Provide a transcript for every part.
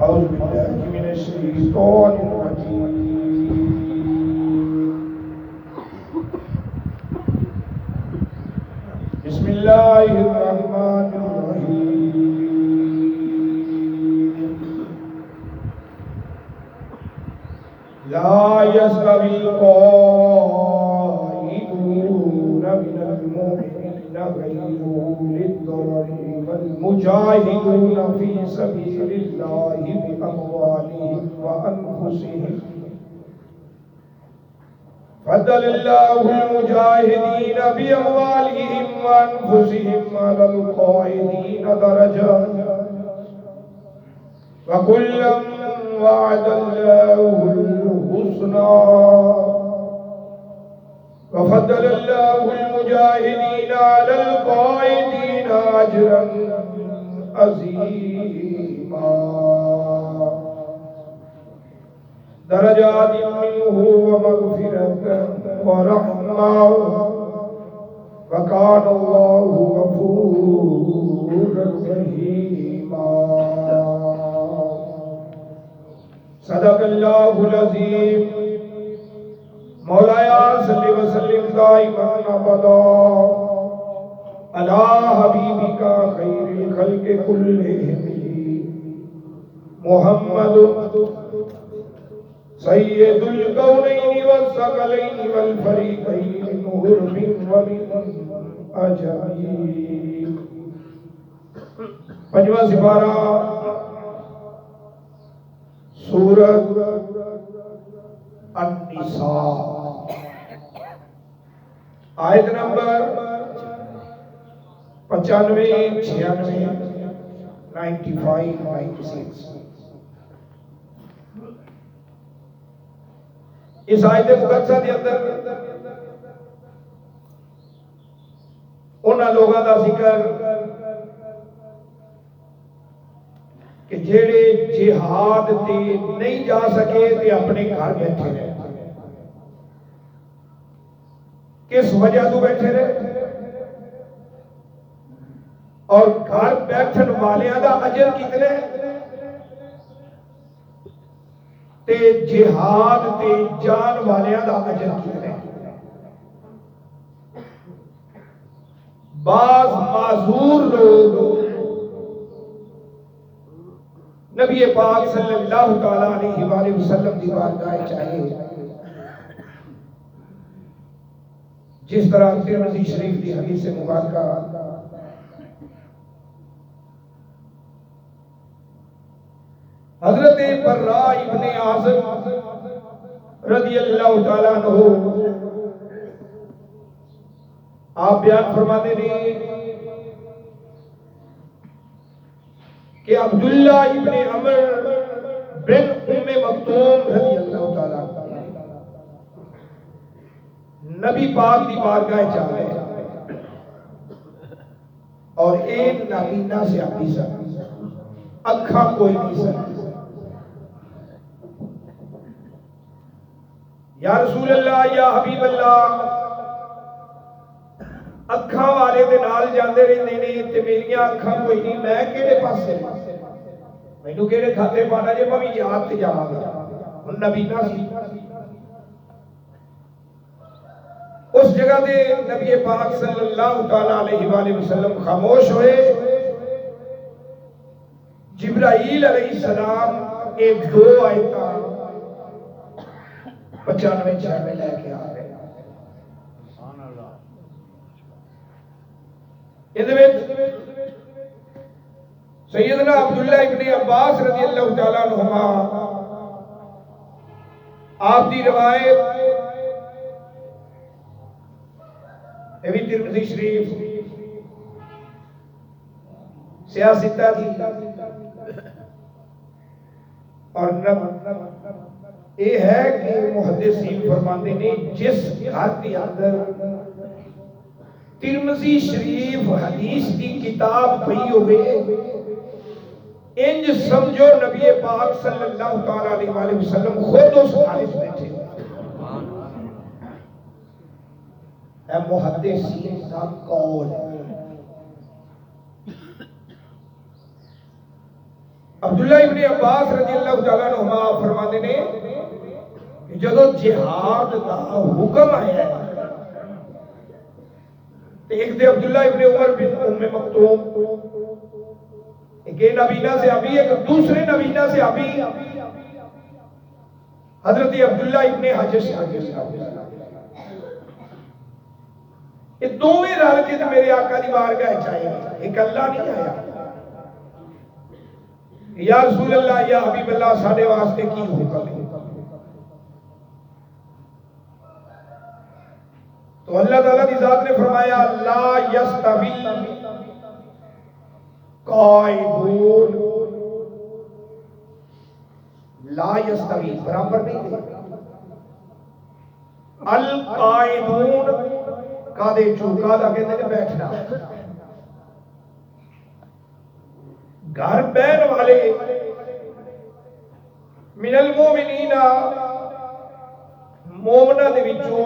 أعوذ بالله من الشيطان الرجيم بسم الله الرحمن الرحيم لا يستوي القائدون من المؤمنين غير أولي الضرر والمجاهدون في سبيل الله بأموالهم وأنفسهم فضل الله المجاهدين بأموالهم وأنفسهم على القائدين درجات وكلا وعد الله الحسنى وفضل الله المجاهدين على القائدين أجرا عظيما درجات منه ومغفرة ورحمة وكان الله غفورا رحيما صدق الله العظيم مولاي صل وسلم دائما ابدا على حبيبك خير الخلق كلهم محمد سید الکونین والثقلین والفریقین من حرم ومن عجائب پنجواں سپارہ سورۃ النساء آیت نمبر 95 96 95 96 اس آیت مقدسہ کے اندر انہاں لوگاں دا ذکر کہ جیڑے جہاد تے نہیں جا سکے تے اپنے گھر بیٹھے رہے کس وجہ تو بیٹھے رہے اور گھر بیٹھن والیاں دا اجر کتنے تے جہاد تے جان والیاں دا اجر کتنے بعض معذور لوگ نبی پاک صلی اللہ تعالیٰ علیہ وآلہ وسلم دی بارگاہ چاہیے جس طرح ترمذی شریف دی حدیث مبارکہ حضرت براء ابن عازب رضی اللہ تعالیٰ عنہ آپ بیان فرماتے ہیں کہ عبداللہ ابن عمر بن ام مکتوم رضی اللہ تعالیٰ نبی پاک دی بارگاہ چاہے اور ایک نابینا سے آتی سا اکھا کوئی نہیں سکتی یا رسول اللہ یا حبیب اللہ اکھاں والے دے نال جاندے رہندے نے تے میریاں اکھاں کوئی نہیں میں کیڑے پاسے مینوں کیڑے کھاتے پانا جے میں یاد تے جاواں گا ہن نبی نا سی اس جگہ تے نبی پاک صلی اللہ تعالی علیہ وآلہ وسلم خاموش ہوئے جبرائیل علیہ السلام ایک دو آیتاں 95 میں لے کے آ رہے سیدنا عبداللہ ابن عباس رضی اللہ تعالیٰ عنہما آپ دی روایت ابھی ترمذی شریف سیاستہ تھی اور یہ ہے کہ محدثین فرماتے نے جس گھر کے اندر ترمذی شریف حدیث کی کتاب پئی ہوئے انج سمجھو نبی پاک صلی اللہ تعالی علیہ وآلہ وسلم خود اس حالت میں تھے اے محدثین کا قول عبداللہ ابن عباس رضی اللہ تعالیٰ عنہما فرماتے نے کہ جدو جہاد کا حکم آیا ہے تو ایک دے عبداللہ ابن عمر بن ام مکتوم، ایک نبینا سے ابھی، ایک دوسرے نبینا سے ابھی حضرت عبداللہ ابن حجش یہ دوویں رل کے میرے آقا دی بارگاہ چاہیے، ایک اللہ نہیں آیا یا رسول اللہ یا حبیب اللہ ساڈے واسطے کی حکم ہے؟ تو اللہ تعالیٰ کی ذات نے فرمایا لا یستوی قائدون، لا یستوی برابر نہیں ہے، القائدون کادے چوکا دا کہتے ہیں بیٹھنا، گھر بہن والے من المومنین مومنہ دے وچوں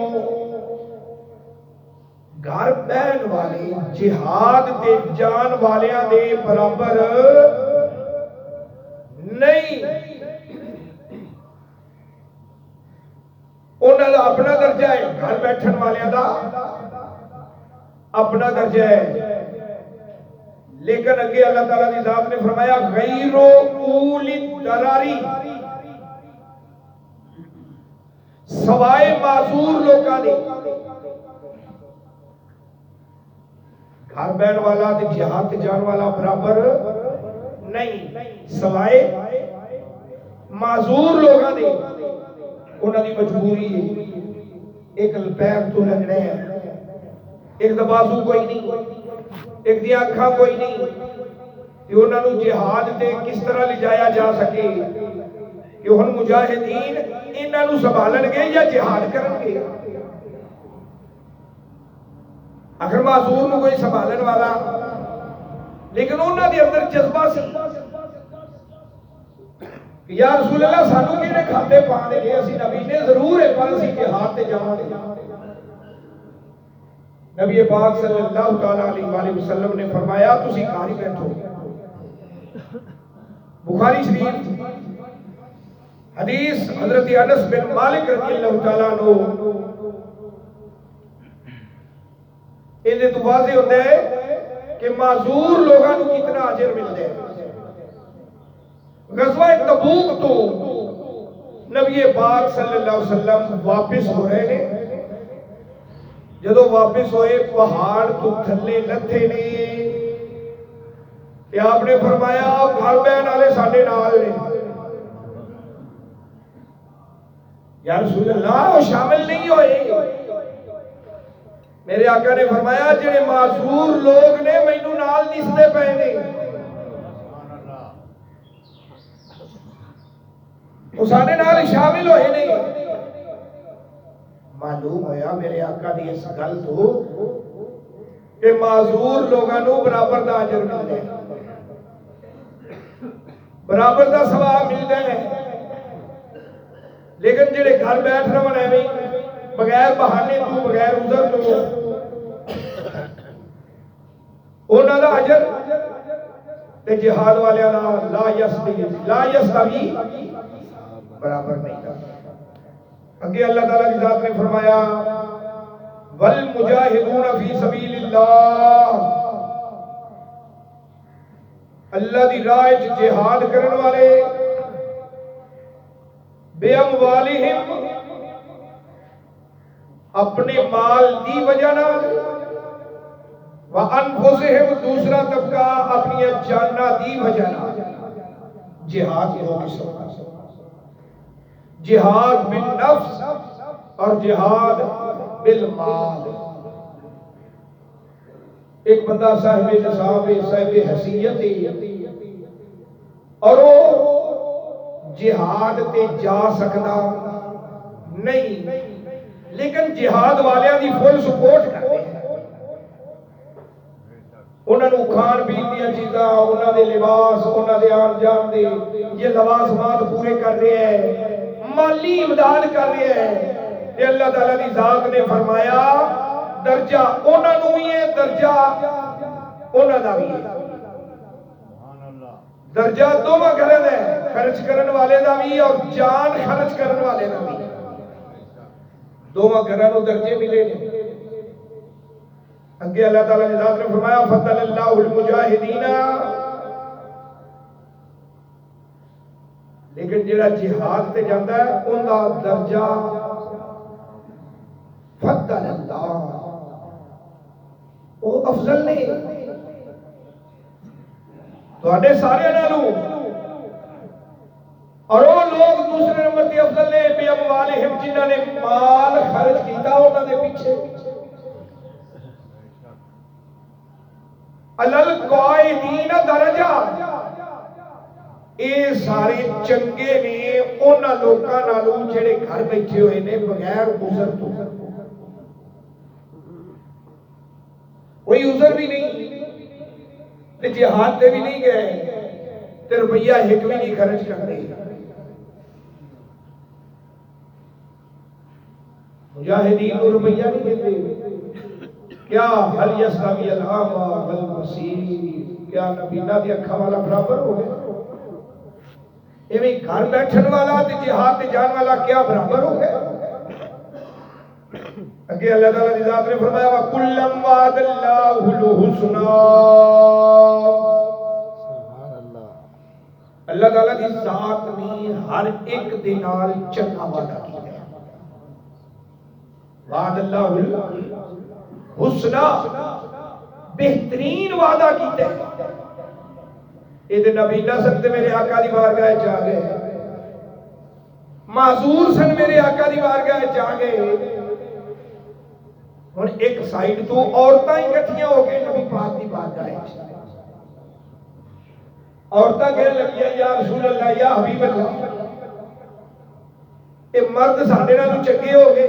گھر بہن والے جہاد دے جان والیاں دے برابر نہیں، انہاں دا اپنا درجہ ہے، گھر بیٹھن والیاں دا اپنا درجہ ہے، لیکن اگے اللہ تعالیٰ کی ذات نے فرمایا غیر اولی دراری، سوائے معذور لوگاں دے، گھر بہن والا تے جہاد تے جان والا برابر نہیں، سوائے معذور لوگاں دے، انہاں دی مجبوری ہے، ایک پیر تو لگنا ہے، ایک دا بازو کوئی نہیں، ایک دی آنکھاں کوئی نہیں، کہ انہاں نو جہاد تے کس طرح لے جایا جا سکے، کہ ہن مجاہدین انہاں نو سنبھالن گے یا جہاد کرن گے؟ آخر معذور نو کوئی سنبھالن والا، لیکن انہاں دے اندر جذبہ سی یا رسول اللہ سانو کیڑے کھاتے پانے گے، اسی نبی نے ضرور ہے پر اسی جہاد تے جاواں گے۔ نبی پاک صلی اللہ تعالیٰ علیہ وآلہ وسلم نے فرمایا تسی گھر ہی بیٹھو، بخاری شریف حدیث حضرت انس بن مالک رضی اللہ تعالیٰ عنہ، انہیں تو واضح ہوتا ہے کہ معذور لوگاں کو کتنا اجر ملتا ہے۔ غزوہ تبوک تو نبی پاک صلی اللہ علیہ وسلم واپس ہو رہے ہیں، جدو واپس ہوئے پہاڑ تو تھلے لتھے نے، کہ آپ نے فرمایا گھر بہن والے ساڈے نال نے، یا رسول اللہ وہ شامل نہیں ہوئے، میرے آقا نے فرمایا جڑے معذور لوگ نے مینوں نال دسدے پئے نے، وہ ساڈے نال شامل ہوئے نہیں۔ معلوم ہویا میرے آقا دی اس گل تو کہ معذور لوگاں نو برابر دا اجر ملدا ہے، برابر دا ثواب ملدا ہے، لیکن جڑے گھر بیٹھ رہن ایویں بغیر بہانے تو بغیر عذر تو انہاں دا اجر تے جہاد والیاں دا لا یستوی برابر نہیں تھا۔ اگے اللہ تعالیٰ کی ذات نے فرمایا والمجاہدون فی سبیل اللہ، اللہ دی راہ جہاد کرن والے بے اموالہم اپنے مال دی وجہ نال، وانفسہم دوسرا طبقہ اپنی جاناں دی وجہ نال، جہاد دو قسم، جہاد بالنفس اور جہاد بالمال۔ ایک بندہ صاحب نصاب صاحب حیثیت اور وہ جہاد تے جا سکتا نہیں، لیکن جہاد والیاں دی فل سپورٹ کرتے ہیں، انہوں نے کھان پین دیا چیزاں، انہوں نے لباس، انہوں نے آن جان دے یہ لوازمات پورے کر رہے ہیں، مالی امداد کر رہے ہیں، کہ اللہ تعالیٰ کی ذات نے فرمایا درجہ انہوں نے بھی ہے، درجہ انہوں نے بھی ہے۔ درجہ دونوں گھرن ہے، خرچ کرن والے دا بھی اور جان خرچ کرن والے دا بھی، دونوں گھرن کو درجے ملے ہیں۔ اگے اللہ تعالیٰ نے ذات نے فرمایا فضل اللہ المجاہدین، لیکن جڑا جہاد تے جاتا ہے ان کا درجہ فضل اللہ وہ افضل نہیں تواڈے سارے نالوں، اور وہ لوگ دوسرے نمبر تے افضل نے بے اموالہم جنہاں نے مال خرچ کیتا انہاں دے پیچھے، القائدین درجہ، اے سارے چنگے نے انہاں لوکاں نالوں جڑے گھر بیٹھے ہوئے نے بغیر عذر تو، کوئی عذر بھی نہیں تے جہاد تے بھی نہیں گئے تے روپیہ ایک بھی نہیں خرچ کرتے، مجاہدین کو روپیہ نہیں دیتے، کیا حل یستوی الاعمی والبصیر، کیا نبینا دی اکھا والا برابر ہو گئے؟ ایویں گھر بیٹھن والا تے جہاد تے جان والا کیا برابر ہو گئے؟ اگے اللہ تعالیٰ کی ذات نے فرمایا وَكُلًّا وَعَدَ اللَّهُ الْحُسْنَىٰ، اللہ تعالیٰ کی ذات نے ہر ایک دے نال چنگا وعدہ کیا ہے، وعد اللہ الحسنیٰ، بہترین وعدہ کیتے ہیں۔ اے تے نبی نہ سکتے میرے آقا دی بارگاہ چ آ گئے، معذور سن میرے آقا دی بارگاہ چ آ گئے، اور ایک سائیڈ تو عورتاں ہی کٹھیاں ہو گئے نبی پاک دی بارگاہ چ، عورتاں کہنے لگی یا رسول اللہ یا حبیب اللہ، اے مرد ساڈے نالوں چنگے ہو گئے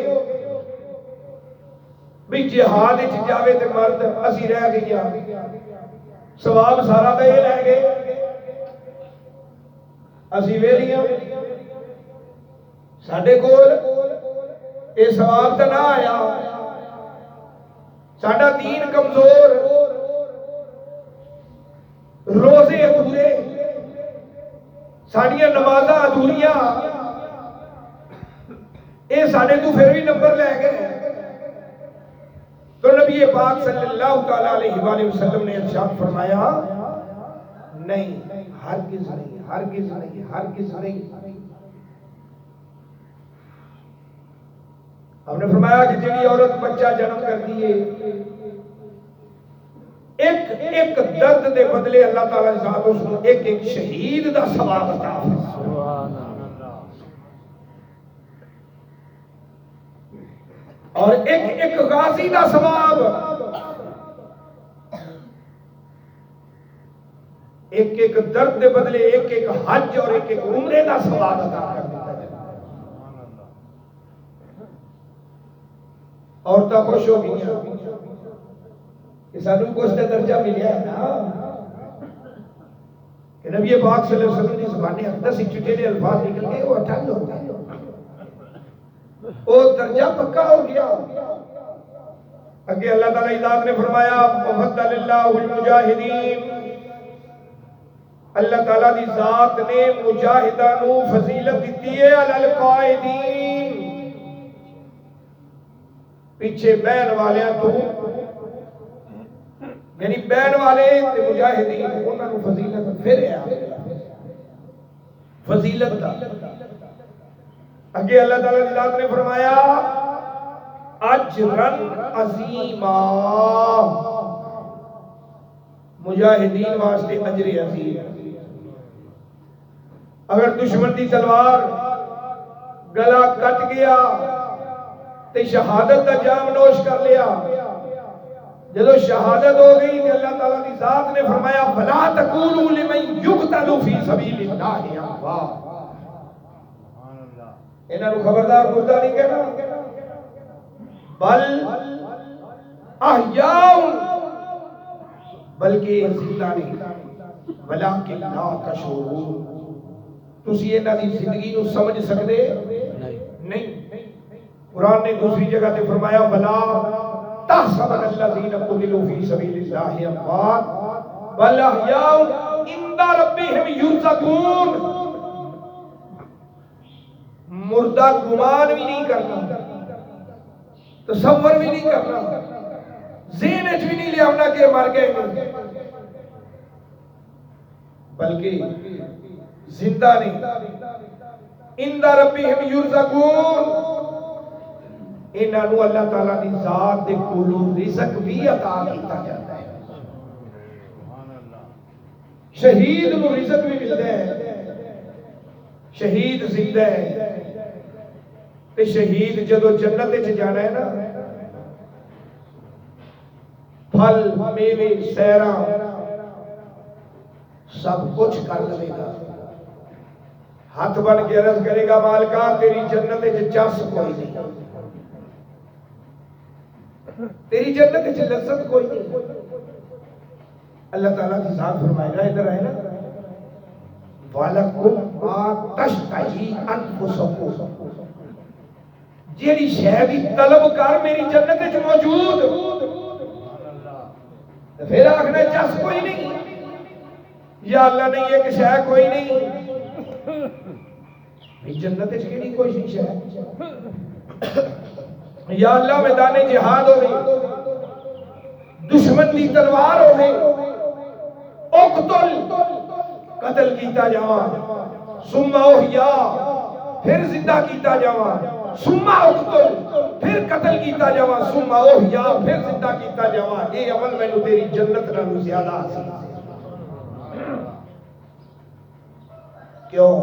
بھی جہاد وچ جاوے تے مرد اسی رہ گئیاں، ثواب سارا تے یہ لے گئے، اسی ویلیاں، ساڈے کول اے ثواب تے نہ آیا، ساڈا دین کمزور، روزے ادھورے، ساڈیاں نمازاں ادھوریاں، اے ساڈے تو پھر بھی نمبر لے گئے۔ تو نبی پاک صلی اللہ تعالیٰ علیہ وآلہ وسلم نے ارشاد فرمایا نہیں، ہرگز نہیں، ہرگز نہیں، ہرگز نہیں۔ ہم نے فرمایا کہ جنہی عورت بچہ جنم کر دیئے ایک ایک درد دے بدلے اللہ تعالیٰ ذات اس کو ایک ایک شہید دا ثواب عطا فرمائے، اور ایک ایک غازی دا ثواب، ایک ایک درد دے بدلے ایک ایک حج اور ایک ایک عمرے دا ثواب عطا کر دیتا ہے۔ عورتاں خوش ہو گئی کہ سانوں کو اس کا درجہ ملیا ہے نا، کہ نبی پاک صلی اللہ علیہ وسلم کی زبان اقدس سے چٹیلے الفاظ نکل گئے، وہ اٹھل ہو گئے، وہ درجہ پکا ہو گیا۔ اگے اللہ تعالیٰ ذات نے فرمایا وَفَضَّلَ اللَّهُ الْمُجَاهِدِينَ، اللہ تعالیٰ دی ذات نے مجاہدانوں فضیلت دیتی ہے علی القائدین، پیچھے بین والے تو یعنی بین والے تے مجاہدین انہاں نوں فضیلت پھر ہے، فضیلت دا۔ اگے اللہ تعالیٰ کی ذات نے فرمایا اجرا عظیما، مجاہدین واسطے اجر عظیم۔ اگر دشمن دی تلوار گلا کٹ گیا تے شہادت دا جام نوش کر لیا، جدو شہادت ہو گئی تو اللہ تعالیٰ کی ذات نے فرمایا فَلَا تَقُولُوا لِمَنْ يُقْتَلُ فِي سَبِيلِ اللَّهِ أَمْوَاتٌ، انہاں نوں خبردار مردہ نہیں کہنا، بل احیاء، بلکہ زندہ نہیں، وَلَٰكِنْ لَا تَشْعُرُونَ، تسی انہاں دی زندگی نوں سمجھ سکتے نہیں۔ قرآن نے دوسری جگہ تے فرمایا بلا تحسبن الذین قتلوا فی سبیل اللہ اموات بل احیاء عند ربہم یرزقون، مردہ گمان بھی نہیں کرنا، تصور بھی نہیں کرنا، ذہن وچ بھی نہیں لیاونا کہ مر گئے ہیں، بلکہ زندہ نہیں، عند ربہم یرزقون، انہاں نو اللہ تعالیٰ دی ذات دے کولوں رزق بھی عطا کیتا جاتا ہے۔ شہید نو رزق بھی ملتا ہے، شہید زندہ ہے، تے شہید جدو جنت وچ جانا ہے نا، پھل میوے سیراں سب کچھ کر لے گا، ہاتھ بن کے عرض کرے گا مالکا تیری جنت وچ چس کوئی نہیں، تیری جنت وچ لذت کوئی نہیں۔ اللہ تعالیٰ کی ذات فرمائے گا ادھر ہے نا، وَلَكُمْ مَا تَشْتَهِي أَنفُسُكُمْ، جیڑی شے دی طلب کر میری جنت وچ موجود، پھر آخنا چس کوئی نہیں، یا اللہ نہیں ایک شے کوئی نہیں، جنت وچ کیڑی کوئی شے، یا اللہ میدان جہاد ہوئے، دشمن دی تلوار ہوئے، اقتل قتل کیتا جاواں، ثم احیا پھر زندہ کیتا جاواں، ثم اقتل پھر قتل کیتا جاواں، ثم احیا پھر زندہ کیتا جاواں، یہ عمل میں نے تیری جنت نالوں زیادہ حاصل۔ کیوں؟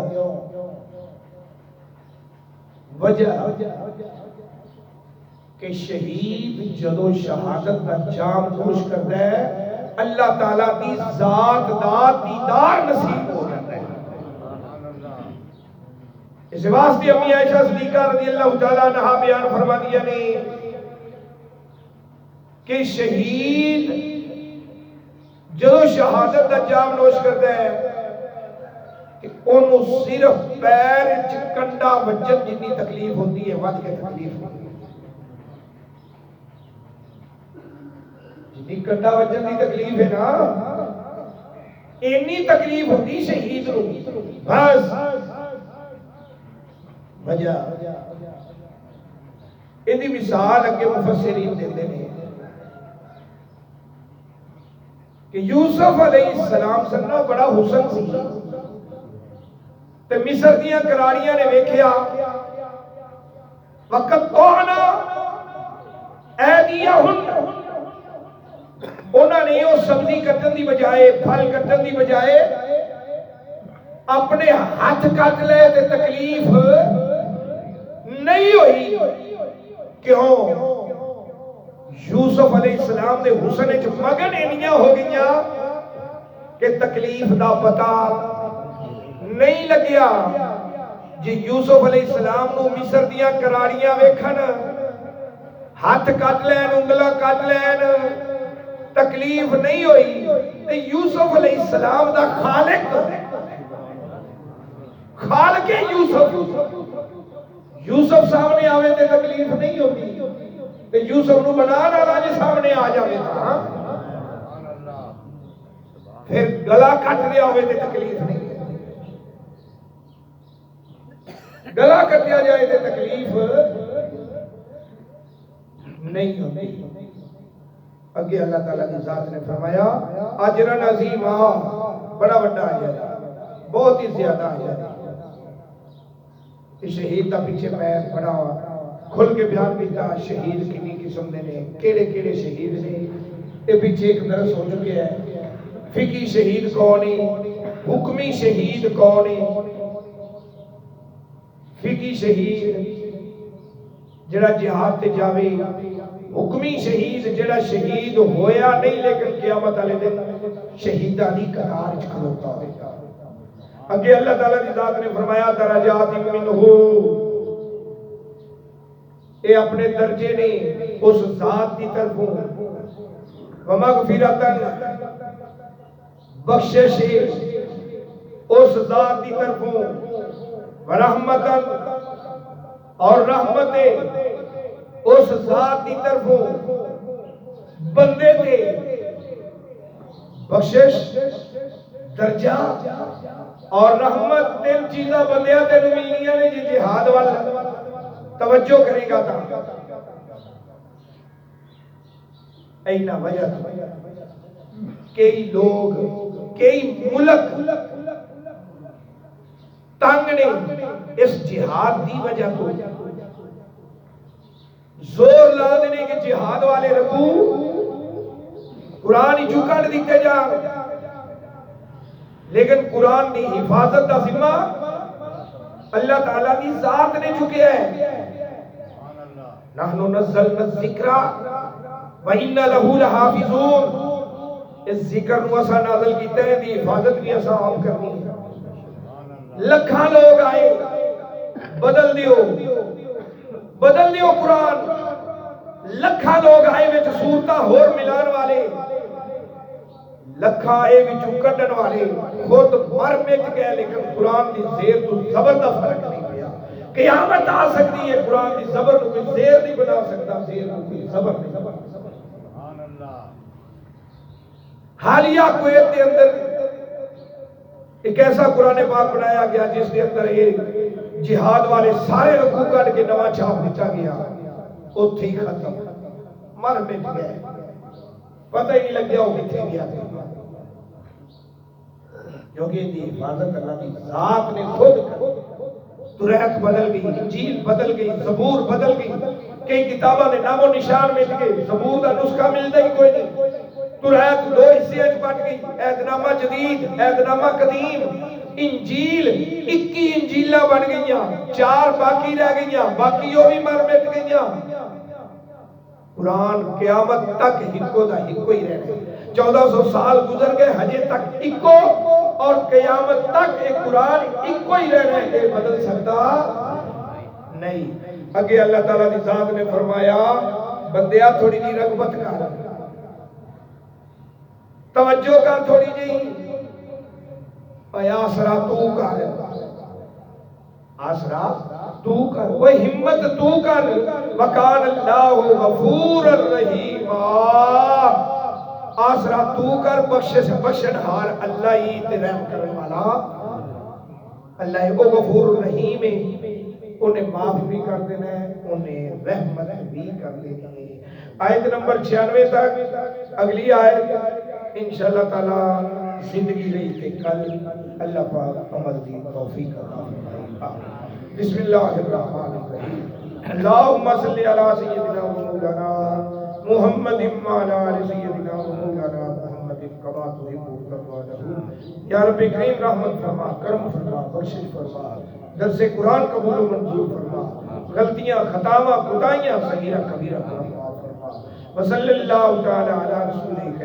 وجہ کہ شہید جدو شہادت کا جام نوش کرتا ہے اللہ تعالیٰ کی ذات دا دیدار نصیب ہو جاتا ہے۔ اس واسطے امی عائشہ صدیقہ رضی اللہ تعالیٰ عنہا بیان فرما دیا نے کہ شہید جدو شہادت کا جام نوش کرتا ہے کہ انہوں صرف پیر کنڈا وجن جتنی تکلیف ہوتی ہے، ود کے تکلیف ہوتی ہے، جتنی کنڈا وجن کی تکلیف ہے نا، اینی تکلیف ہوتی شہید رو، بس وجہ ایدی مثال اگے مفسرین دیتے ہیں کہ یوسف علیہ السلام سننا بڑا حسن سی، تے مصر دیاں کراڑیاں نے ویکھیا وقت توعنا ایدیہن، انہوں نے وہ سبزی کٹن دی بجائے پھل کٹن دی بجائے اپنے ہاتھ کٹ لے تے تکلیف نہیں ہوئی، کیوں؟ یوسف علیہ السلام دے حسن وچ مگن انیاں ہو گئیاں کہ تکلیف دا پتہ نہیں لگیا۔ جی یوسف علیہ السلام نو مصر دیاں کراڑیاں ویکھن، ہاتھ کٹ لین، انگلاں کٹ لین، تکلیف نہیں ہوئی، تے یوسف علیہ السلام دا خالق یوسف سامنے آوے تے تکلیف نہیں ہوتی، تے یوسف نو بنان والا جی سامنے آ جاوے تھا پھر گلا کٹ لیا ہوئے تے تکلیف نہیں، گلا کٹیا جائے تے تکلیف نہیں ہوتی۔ اگے اللہ تعالیٰ کی ذات نے فرمایا اجرن عظیما، بڑا بڑا اجر، بہت ہی زیادہ اجر۔ شہید دا پیچھے میں بڑا کھل کے بیان کیتا، شہید کتنی قسم دے نے، کیڑے کیڑے شہید نے، یہ پیچھے ایک درس ہو چکے ہے۔ فقہی شہید کون ہے، حکمی شہید کون ہے؟ فقہی شہید جڑا جہاد تے جاوے، حکمی شہید جڑا شہید ہویا نہیں لیکن قیامت والے دن شہیداں دی قطار وچ کھلوتا ہوگا۔ اگے اللہ تعالیٰ کی ذات نے فرمایا درجات منہ، اے اپنے درجے نے اس ذات کی طرفوں، ومغفرتن بخشش اس ذات کی طرفوں، ورحمتن اور رحمت اس ذات کی طرفوں، بندے تے بخشش درجہ اور رحمت تین چیزاں بندیاں تین ملنیاں نے جی جہاد والا توجہ کرے گا تا اینا وجہ کئی لوگ کئی ملک تنگ نے اس جہاد دی وجہ کو زور لا دینے کہ جہاد والے رکھو قرآن ہی چکڑ دیتے جا لیکن قرآن کی حفاظت کا ذمہ اللہ تعالیٰ کی ذات نے چکے ہیں نحن نزلنا الذکر وَإِنَّ لَهُ لَحَافِظُونَ اس ذکر نو اسا نازل کیتے ہیں دی حفاظت بھی اسا آپ کرنی ہے لکھاں لوگ آئے بدل دیو قرآن لکھاں لوگ آئے وچ صورتاں ہور ملان والے لکھاں آئے وچ کڈن والے خود مر مٹ گئے لیکن قرآن دی زیر تو زبر دا فرق نہیں پیا قیامت آ سکتی ہے قرآن دی زبر کو کوئی زیر نہیں بنا سکتا زیر کو کوئی زبر نہیں حالیہ کویت کے اندر ایک ایسا قرآن پاک بنایا گیا جس کے اندر یہ جہاد والے سارے رکوع کٹ کے نواں چھاپ دیتا گیا اتھے ہی ختم مر مٹ گئے پتہ ہی نہیں لگ گیا وہ کتنے گیا تھا کیونکہ دی حفاظت اللہ کی ذات نے خود توریت بدل گئی انجیل بدل گئی زبور بدل گئی کئی کتاباں نے نام و نشان مل گئے زبور کا نسخہ ملتا ہی کوئی نہیں توریت دو حصے وچ بٹ گئی عہد نامہ جدید عہد نامہ قدیم انجیل 21 انجیلاں بن گئیاں 4 باقی رہ گئیاں باقی وہ بھی مر مٹ گئیاں قرآن قیامت تک ہکو دا ہکو ہی رہنے 1400 سال گزر گئے ہجے تک ہکو اور قیامت تک ایک قرآن ہکو ہی رہنے یہ بدل سکتا نہیں اگے اللہ تعالیٰ کی ذات نے فرمایا بندیا تھوڑی جی رغبت کر توجہ کر تھوڑی جی اے آسرا تو کر آسرا تو کر وہ ہمت تو کر وکان اللہ غفور الرحیم آسرا تو کر بخشن ہار اللہ ہی تے رحم کرنے والا اللہ وہ غفور الرحیم ہے انہیں معاف بھی کر دینا ہے انہیں رحمت بھی کر دینا ہے آیت نمبر 96 تک اگلی آیت انشاءاللہ تعالی زندگی رہی کہ کل اللہ پاک عمل دی توفیق عطا فرمائے بسم اللہ الرحمن الرحیم اللہم صلی علی سیدنا و مولانا محمد وعلی آل سیدنا و مولانا محمد کما تحب وترضى یا رب کریم رحمت فرما کرم فرما بخشش فرما درس قرآن قبول و منظور فرما غلطیاں خطاواں خدائیاں صغیرہ کبیرہ فرما وصلی اللہ تعالی علی رسول